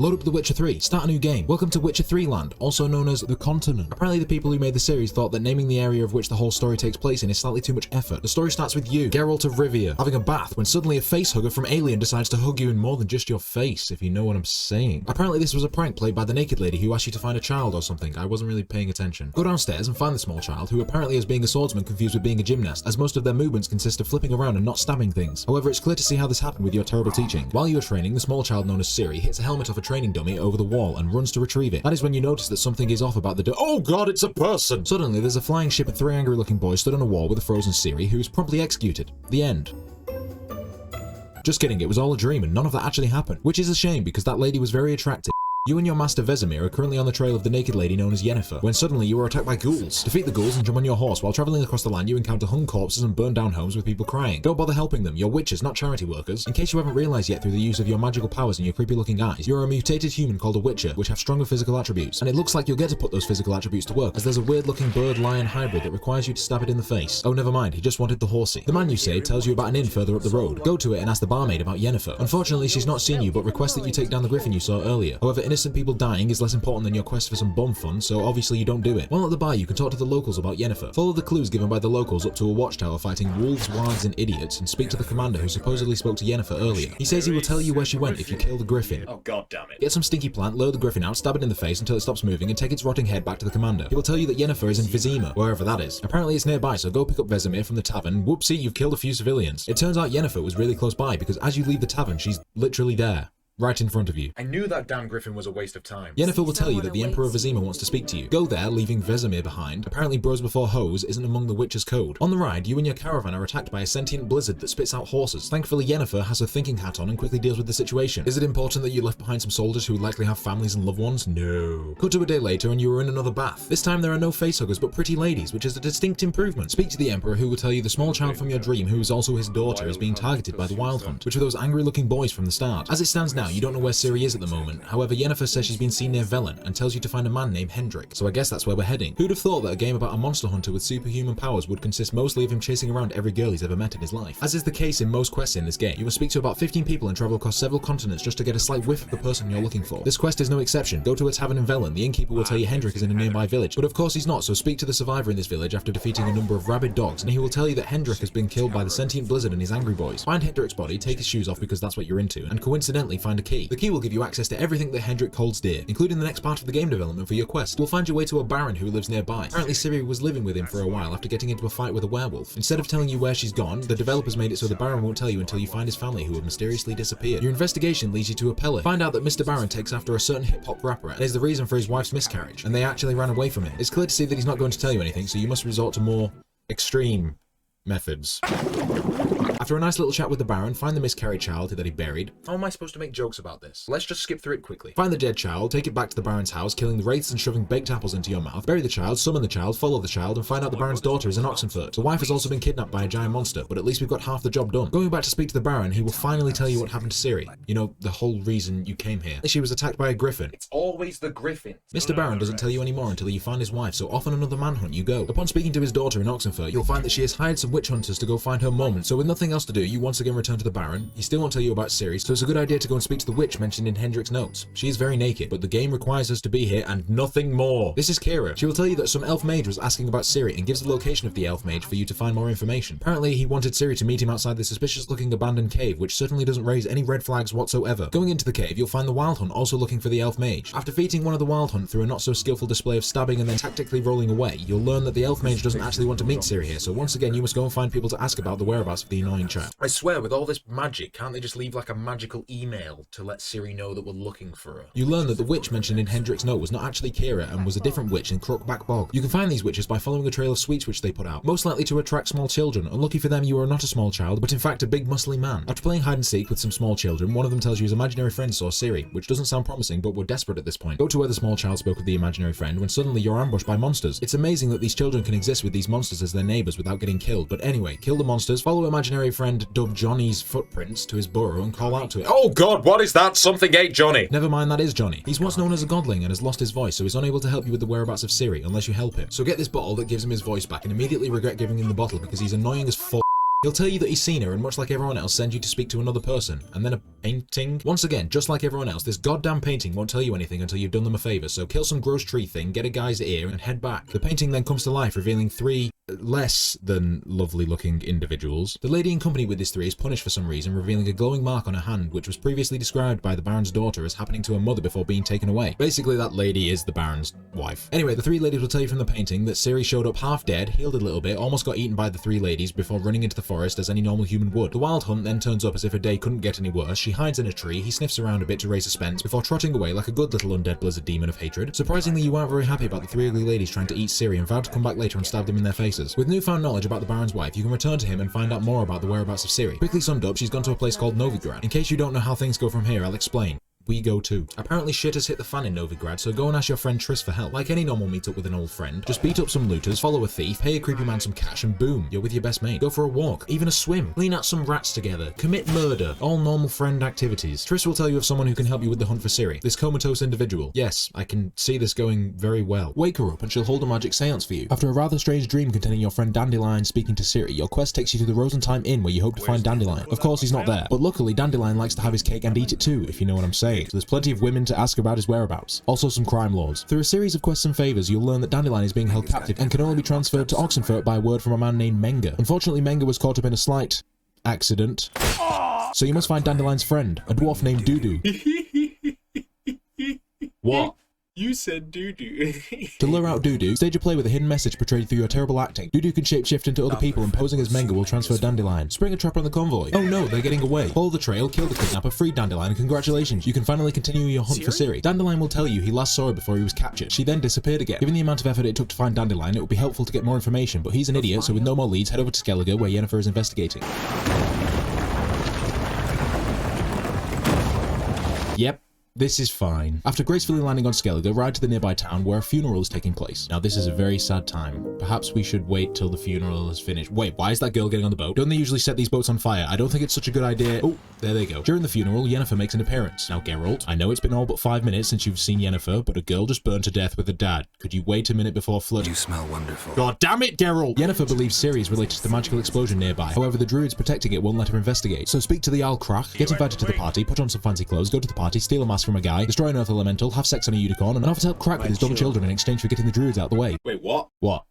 Load up The Witcher 3, start a new game. Welcome to Witcher 3 Land, also known as the Continent. Apparently the people who made the series thought that naming the area of which the whole story takes place in is slightly too much effort. The story starts with you, Geralt of Rivia, having a bath when suddenly a facehugger from Alien decides to hug you in more than just your face, if you know what I'm saying. Apparently this was a prank played by the naked lady who asked you to find a child or something. I wasn't really paying attention. Go downstairs and find the small child, who apparently is being a swordsman confused with being a gymnast, as most of their movements consist of flipping around and not stabbing things. However, it's clear to see how this happened with your terrible teaching. While you are training, the small child known as Ciri hits a helmet off a training dummy over the wall and runs to retrieve it. That is when you notice that something is off about the oh god, it's a person! Suddenly, there's a flying ship of 3 angry looking boys stood on a wall with a frozen Ciri, who is promptly executed. The end. Just kidding, it was all a dream and none of that actually happened, which is a shame because that lady was very attractive. You and your master Vesemir are currently on the trail of the naked lady known as Yennefer, when suddenly you are attacked by ghouls. Defeat the ghouls and jump on your horse. While traveling across the land, you encounter hung corpses and burned down homes with people crying. Don't bother helping them, you're witches, not charity workers. In case you haven't realized yet through the use of your magical powers and your creepy looking eyes, you're a mutated human called a witcher, which have stronger physical attributes. And it looks like you'll get to put those physical attributes to work, as there's a weird looking bird-lion hybrid that requires you to stab it in the face. Oh, never mind, he just wanted the horsey. The man you saved tells you about an inn further up the road. Go to it and ask the barmaid about Yennefer. Unfortunately, she's not seen you, but requests that you take down the griffin you saw earlier. However, innocent people dying is less important than your quest for some bum fun, so obviously you don't do it. While at the bar, you can talk to the locals about Yennefer. Follow the clues given by the locals up to a watchtower fighting wolves, wargs, and idiots, and speak to the commander who supposedly spoke to Yennefer earlier. He says he will tell you where she went if you kill the griffin. Oh god damn it. Get some stinky plant, lure the griffin out, stab it in the face until it stops moving, and take its rotting head back to the commander. He will tell you that Yennefer is in Vizima, wherever that is. Apparently it's nearby, so go pick up Vesemir from the tavern. Whoopsie, you've killed a few civilians. It turns out Yennefer was really close by, because as you leave the tavern, she's literally there. Right in front of you. I knew that damn griffin was a waste of time. Yennefer will tell you that the Emperor of Vizima wants to speak to you. Go there, leaving Vesemir behind. Apparently bros before hoes isn't among the Witcher's code. On the ride, you and your caravan are attacked by a sentient blizzard that spits out horses. Thankfully, Yennefer has her thinking hat on and quickly deals with the situation. Is it important that you left behind some soldiers who likely have families and loved ones? No. Cut to a day later and you are in another bath. This time there are no facehuggers but pretty ladies, which is a distinct improvement. Speak to the Emperor, who will tell you the small child from your dream, who is also his daughter, is being targeted by the Wild Hunt, which are those angry looking boys from the start. As it stands now, you don't know where Ciri is at the moment. However, Yennefer says she's been seen near Velen and tells you to find a man named Hendrik. So I guess that's where we're heading. Who'd have thought that a game about a monster hunter with superhuman powers would consist mostly of him chasing around every girl he's ever met in his life? As is the case in most quests in this game, you will speak to about 15 people and travel across several continents just to get a slight whiff of the person you're looking for. This quest is no exception. Go to a tavern in Velen. The innkeeper will tell you Hendrik is in a nearby village, but of course he's not, so speak to the survivor in this village after defeating a number of rabid dogs, and he will tell you that Hendrik has been killed by the sentient blizzard and his angry boys. Find Hendrik's body, take his shoes off because that's what you're into, and coincidentally find a key. The key will give you access to everything that Hendrik holds dear, including the next part of the game development for your quest. You'll find your way to a baron who lives nearby. Apparently Ciri was living with him for a while after getting into a fight with a werewolf. Instead of telling you where she's gone, the developers made it so the baron won't tell you until you find his family who have mysteriously disappeared. Your investigation leads you to a pellet. Find out that Mr. Baron takes after a certain hip-hop rapper and is the reason for his wife's miscarriage, and they actually ran away from him. It's clear to see that he's not going to tell you anything, so you must resort to more extreme methods. After a nice little chat with the Baron, find the miscarried child that he buried. How am I supposed to make jokes about this? Let's just skip through it quickly. Find the dead child, take it back to the Baron's house, killing the wraiths and shoving baked apples into your mouth. Bury the child, summon the child, follow the child, and find out the Baron's daughter is an Oxenfurt. The wife has also been kidnapped by a giant monster, but at least we've got half the job done. Going back to speak to the Baron, he will finally tell you what happened to Ciri. You know, the whole reason you came here. She was attacked by a griffin. It's always the griffin. Mr. Baron doesn't tell you anymore until you find his wife, so off on another manhunt you go. Upon speaking to his daughter in Oxenfurt, you'll find that she has hired some witch hunters to go find her mom, so with nothing else to do, you once again return to the Baron. He still won't tell you about Ciri, so it's a good idea to go and speak to the witch mentioned in Hendrik's notes. She is very naked, but the game requires us to be here and nothing more. This is KAER. She will tell you that some elf mage was asking about Ciri and gives the location of the elf mage for you to find more information. Apparently he wanted Ciri to meet him outside the suspicious looking abandoned cave, which certainly doesn't raise any red flags whatsoever. Going into the cave, you'll find the Wild Hunt also looking for the elf mage. After defeating one of the Wild Hunt through a not so skillful display of stabbing and then tactically rolling away, you'll learn that the elf mage doesn't actually want to meet Ciri here, so once again you must go and find people to ask about the whereabouts of the annoying chap. I swear, with all this magic, can't they just leave like a magical email to let Ciri know that we're looking for her? You learn that the witch mentioned in Hendrik's note was not actually KAER and was a different witch in Crookback Bog. You can find these witches by following a trail of sweets which they put out, most likely to attract small children. Unlucky for them, you are not a small child, but in fact a big muscly man. After playing hide and seek with some small children, one of them tells you his imaginary friend saw Ciri, which doesn't sound promising, but we're desperate at this point. Go to where the small child spoke with the imaginary friend when suddenly you're ambushed by monsters. It's amazing that these children can exist with these monsters as their neighbors without getting killed, but anyway, kill the monsters, follow imaginary friend Dove Johnny's footprints to his burrow and call out to it. Oh god, what is that? Something ate Johnny. Never mind, that is Johnny. He's once known as a godling and has lost his voice, so he's unable to help you with the whereabouts of Ciri unless you help him. So get this bottle that gives him his voice back and immediately regret giving him the bottle because he's annoying as fuck. He'll tell you that he's seen her and much like everyone else sends you to speak to another person, and then a painting? Once again, just like everyone else, this goddamn painting won't tell you anything until you've done them a favor, so kill some gross tree thing, get a guy's ear, and head back. The painting then comes to life, revealing 3 less than lovely looking individuals. The lady in company with this 3 is punished for some reason, revealing a glowing mark on her hand, which was previously described by the Baron's daughter as happening to her mother before being taken away. Basically, that lady is the Baron's wife. Anyway, the 3 ladies will tell you from the painting that Ciri showed up half dead, healed a little bit, almost got eaten by the 3 ladies before running into the forest as any normal human would. The Wild Hunt then turns up as if her day couldn't get any worse. She hides in a tree, he sniffs around a bit to raise suspense before trotting away like a good little undead blizzard demon of hatred. Surprisingly, you aren't very happy about the 3 ugly ladies trying to eat Ciri and vowed to come back later and stab them in their faces. With newfound knowledge about the Baron's wife, you can return to him and find out more about the whereabouts of Ciri. Quickly summed up, she's gone to a place called Novigrad. In case you don't know how things go from here, I'll explain. We go too. Apparently shit has hit the fan in Novigrad, so go and ask your friend Triss for help. Like any normal meetup with an old friend, just beat up some looters, follow a thief, pay a creepy man some cash, and boom, you're with your best mate. Go for a walk, even a swim, clean out some rats together, commit murder, all normal friend activities. Triss will tell you of someone who can help you with the hunt for Ciri, this comatose individual. Yes, I can see this going very well. Wake her up and she'll hold a magic seance for you. After a rather strange dream containing your friend Dandelion speaking to Ciri, your quest takes you to the Rosentime Inn where you hope to find Dandelion. Of course he's not there, but luckily Dandelion likes to have his cake and eat it too, if you know what I'm saying. So there's plenty of women to ask about his whereabouts. Also some crime lords. Through a series of quests and favors, you'll learn that Dandelion is being held captive and can only be transferred to Oxenfurt by a word from a man named Menga. Unfortunately, Menga was caught up in a slight accident, so you must find Dandelion's friend, a dwarf named Dudu. What? You said doo-doo. To lure out Dudu, stage a play with a hidden message portrayed through your terrible acting. Dudu can shapeshift into other people and posing as Menga will transfer Dandelion. Spring a trap on the convoy. Oh no, they're getting away. Follow the trail, kill the kidnapper, free Dandelion, and congratulations, you can finally continue your hunt for Ciri. Dandelion will tell you he last saw her before he was captured. She then disappeared again. Given the amount of effort it took to find Dandelion, it would be helpful to get more information, but he's an idiot, so with no more leads, head over to Skellige where Yennefer is investigating. Yep. This is fine. After gracefully landing on Skellige, ride to the nearby town where a funeral is taking place. Now this is a very sad time. Perhaps we should wait till the funeral is finished. Wait, why is that girl getting on the boat? Don't they usually set these boats on fire? I don't think it's such a good idea. Oh, there they go. During the funeral, Yennefer makes an appearance. Now Geralt, I know it's been all but 5 minutes since you've seen Yennefer, but a girl just burned to death with a dad. Could you wait a minute before flooding? You smell wonderful. God damn it, Geralt! Yennefer believes Ciri is related to the magical explosion nearby. However, the druids protecting it won't let her investigate. So speak to the Jarl Krach, get invited to the party, put on some fancy clothes, go to the party, steal a mask from a guy, destroy an earth elemental, have sex on a unicorn, and offer to help Krach with his dumb children in exchange for getting the druids out the way. Wait, what? What?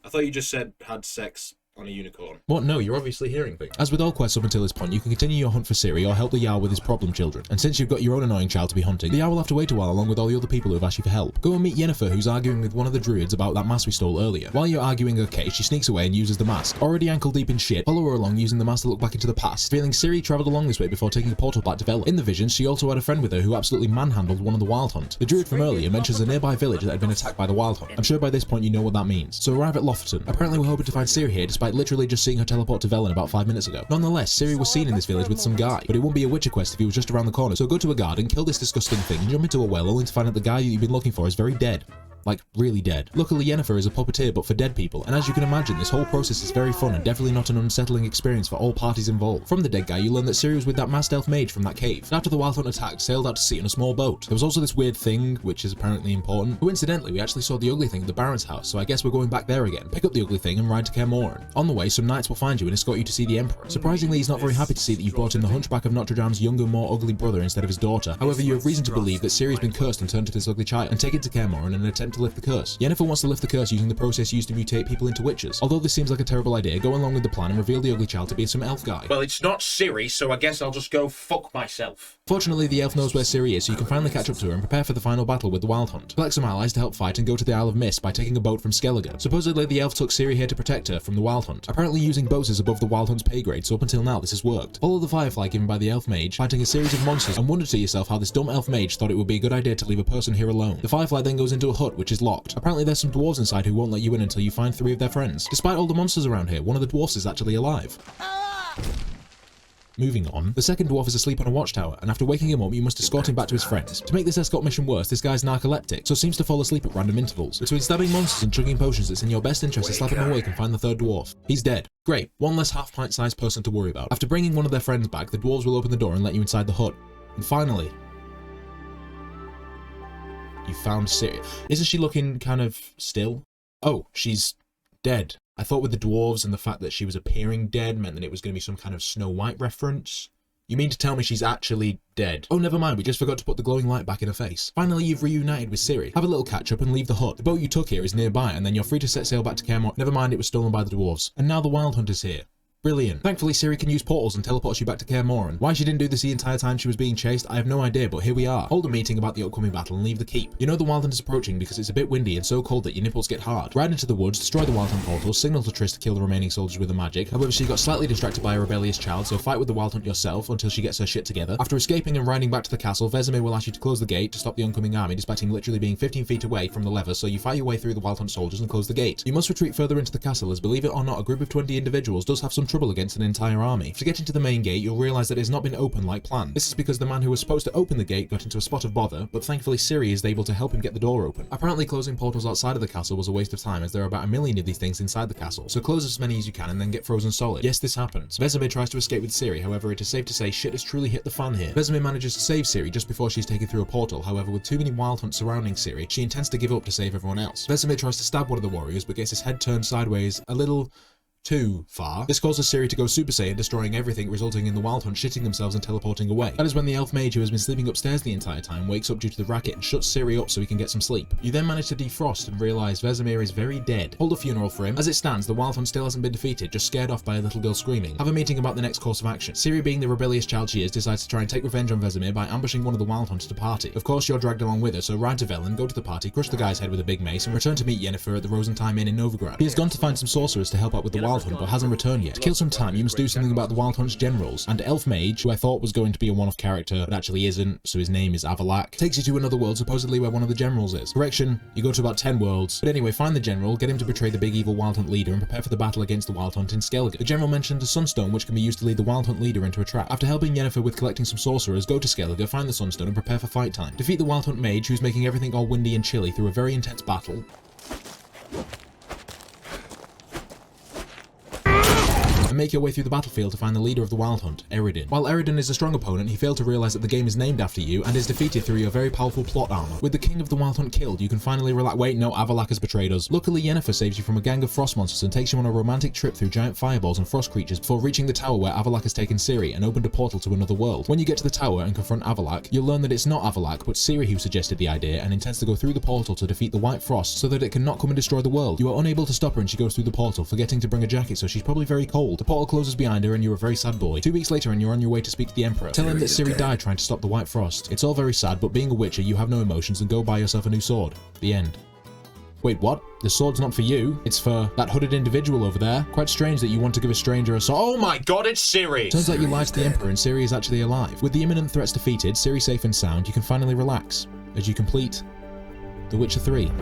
I thought you just said had sex on a unicorn. What? No, you're obviously hearing things. As with all quests up until this point, you can continue your hunt for Ciri or help the Jarl with his problem children. And since you've got your own annoying child to be hunting, the Jarl will have to wait a while along with all the other people who have asked you for help. Go and meet Yennefer, who's arguing with one of the druids about that mask we stole earlier. While you're arguing her case, she sneaks away and uses the mask. Already ankle deep in shit, follow her along using the mask to look back into the past. Feeling Ciri travelled along this way before taking a portal back to Vela. In the visions, she also had a friend with her who absolutely manhandled one of the Wild Hunt. The druid from earlier mentions a nearby village that had been attacked by the Wild Hunt. I'm sure by this point you know what that means. So arrive at Loferton. Apparently we're hoping to find Ciri here despite literally just seeing her teleport to Velen about 5 minutes ago. Nonetheless, Ciri was seen in this village with some guy, but it wouldn't be a Witcher quest if he was just around the corner. So go to a garden, kill this disgusting thing, and jump into a well only to find that the guy you've been looking for is very dead. Like, really dead. Luckily, Yennefer is a puppeteer but for dead people, and as you can imagine, this whole process is very fun and definitely not an unsettling experience for all parties involved. From the dead guy, you learn that Ciri was with that masked elf mage from that cave. After the Wild Hunt attacked, sailed out to sea in a small boat. There was also this weird thing, which is apparently important. Coincidentally, we actually saw the ugly thing at the Baron's house, so I guess we're going back there again. Pick up the ugly thing and ride to KAER MORHEN. On the way, some knights will find you and escort you to see the Emperor. Surprisingly, he's not very happy to see that you've brought in the Hunchback of Notre Dame's younger, more ugly brother instead of his daughter. However, you have reason to believe that Ciri's been cursed and turned to this ugly child, and take it to KAER MORHEN in an attempt to lift the curse. Yennefer wants to lift the curse using the process used to mutate people into witches. Although this seems like a terrible idea, go along with the plan and reveal the ugly child to be some elf guy. Well, it's not Ciri, so I guess I'll just go fuck myself. Fortunately, the elf knows where Ciri is, so you can finally catch up to her and prepare for the final battle with the Wild Hunt. Collect some allies to help fight and go to the Isle of Mist by taking a boat from Skellige. Supposedly, the elf took Ciri here to protect her from the Wild Hunt. Apparently, using bows is above the Wild Hunt's pay grade, so up until now this has worked. Follow the firefly given by the elf mage, fighting a series of monsters, and wonder to yourself how this dumb elf mage thought it would be a good idea to leave a person here alone. The firefly then goes into a hut, which is locked. Apparently, there's some dwarves inside who won't let you in until you find 3 of their friends. Despite all the monsters around here, one of the dwarfs is actually alive. Moving on, the second dwarf is asleep on a watchtower, and after waking him up, you must escort him back to his friends. To make this escort mission worse, this guy's narcoleptic, so seems to fall asleep at random intervals. Between stabbing monsters and chugging potions, it's in your best interest to slap him awake and find the third dwarf. He's dead. Great, one less half-pint sized person to worry about. After bringing one of their friends back, the dwarves will open the door and let you inside the hut. And finally, you found Ciri. Isn't she looking kind of still? Oh, she's dead. I thought with the dwarves and the fact that she was appearing dead meant that it was going to be some kind of Snow White reference. You mean to tell me she's actually dead? Oh, never mind, we just forgot to put the glowing light back in her face. Finally, you've reunited with Ciri. Have a little catch up and leave the hut. The boat you took here is nearby, and then you're free to set sail back to KAER. Never mind, it was stolen by the dwarves. And now the Wild Hunt is here. Brilliant. Thankfully, Ciri can use portals and teleports you back to KAER. Why she didn't do this the entire time she was being chased, I have no idea, but here we are. Hold a meeting about the upcoming battle and leave the keep. You know the Wild Hunt is approaching because it's a bit windy and so cold that your nipples get hard. Ride into the woods, destroy the Wild Hunt portals, signal to Triss to kill the remaining soldiers with the magic. However, she got slightly distracted by a rebellious child, so fight with the Wild Hunt yourself until she gets her shit together. After escaping and riding back to the castle, Vesemir will ask you to close the gate to stop the oncoming army, despite him literally being 15 feet away from the lever, so you fight your way through the Wild Hunt soldiers and close the gate. You must retreat further into the castle, as believe it or not, a group of 20 individuals does have some trouble against an entire army. To get into the main gate, you'll realise that it has not been opened like planned. This is because the man who was supposed to open the gate got into a spot of bother, but thankfully Ciri is able to help him get the door open. Apparently closing portals outside of the castle was a waste of time, as there are about 1 million of these things inside the castle, so close as many as you can and then get frozen solid. Yes, this happens. Vesemir tries to escape with Ciri, however it is safe to say shit has truly hit the fan here. Vesemir manages to save Ciri just before she's taken through a portal, however with too many Wild Hunts surrounding Ciri, she intends to give up to save everyone else. Vesemir tries to stab one of the warriors, but gets his head turned sideways a little too far. This causes Ciri to go Super Saiyan, destroying everything, resulting in the Wild Hunt shitting themselves and teleporting away. That is when the elf mage who has been sleeping upstairs the entire time wakes up due to the racket and shuts Ciri up so he can get some sleep. You then manage to defrost and realise Vesemir is very dead. Hold a funeral for him. As it stands, the Wild Hunt still hasn't been defeated, just scared off by a little girl screaming. Have a meeting about the next course of action. Ciri, being the rebellious child she is, decides to try and take revenge on Vesemir by ambushing one of the Wild Hunters to party. Of course, you're dragged along with her, so ride to Velen, go to the party, crush the guy's head with a big mace, and return to meet Yennefer at the Rosentime Inn in Novigrad. He has gone to find some sorcerers to help out with the Wild Hunt, but hasn't returned yet. To kill some time, you must do something about the Wild Hunt's generals, and Elf Mage, who I thought was going to be a one-off character, but actually isn't, so his name is Avalak, takes you to another world supposedly where one of the generals is. Correction, you go to about 10 worlds. But anyway, find the general, get him to betray the big evil Wild Hunt leader, and prepare for the battle against the Wild Hunt in Skellige. The general mentioned a sunstone which can be used to lead the Wild Hunt leader into a trap. After helping Yennefer with collecting some sorcerers, go to Skellige, find the sunstone, and prepare for fight time. Defeat the Wild Hunt mage, who's making everything all windy and chilly through a very intense battle. And make your way through the battlefield to find the leader of the Wild Hunt, Eredin. While Eredin is a strong opponent, he failed to realise that the game is named after you and is defeated through your very powerful plot armor. With the king of the Wild Hunt killed, you can finally relax. Wait, no, Avalak has betrayed us. Luckily, Yennefer saves you from a gang of frost monsters and takes you on a romantic trip through giant fireballs and frost creatures before reaching the tower where Avalak has taken Ciri and opened a portal to another world. When you get to the tower and confront Avalak, you'll learn that it's not Avalak, but Ciri who suggested the idea and intends to go through the portal to defeat the White Frost so that it can not come and destroy the world. You are unable to stop her and she goes through the portal, forgetting to bring a jacket, so she's probably very cold. The portal closes behind her and you're a very sad boy. 2 weeks later and you're on your way to speak to the Emperor. Tell him that Ciri died trying to stop the White Frost. It's all very sad, but being a Witcher, you have no emotions and go buy yourself a new sword. The end. Wait, what? The sword's not for you. It's for that hooded individual over there. Quite strange that you want to give a stranger a sword. Oh my god, it's Ciri! Turns out you lied to the Emperor and Ciri is actually alive. With the imminent threats defeated, Ciri safe and sound, you can finally relax as you complete The Witcher 3.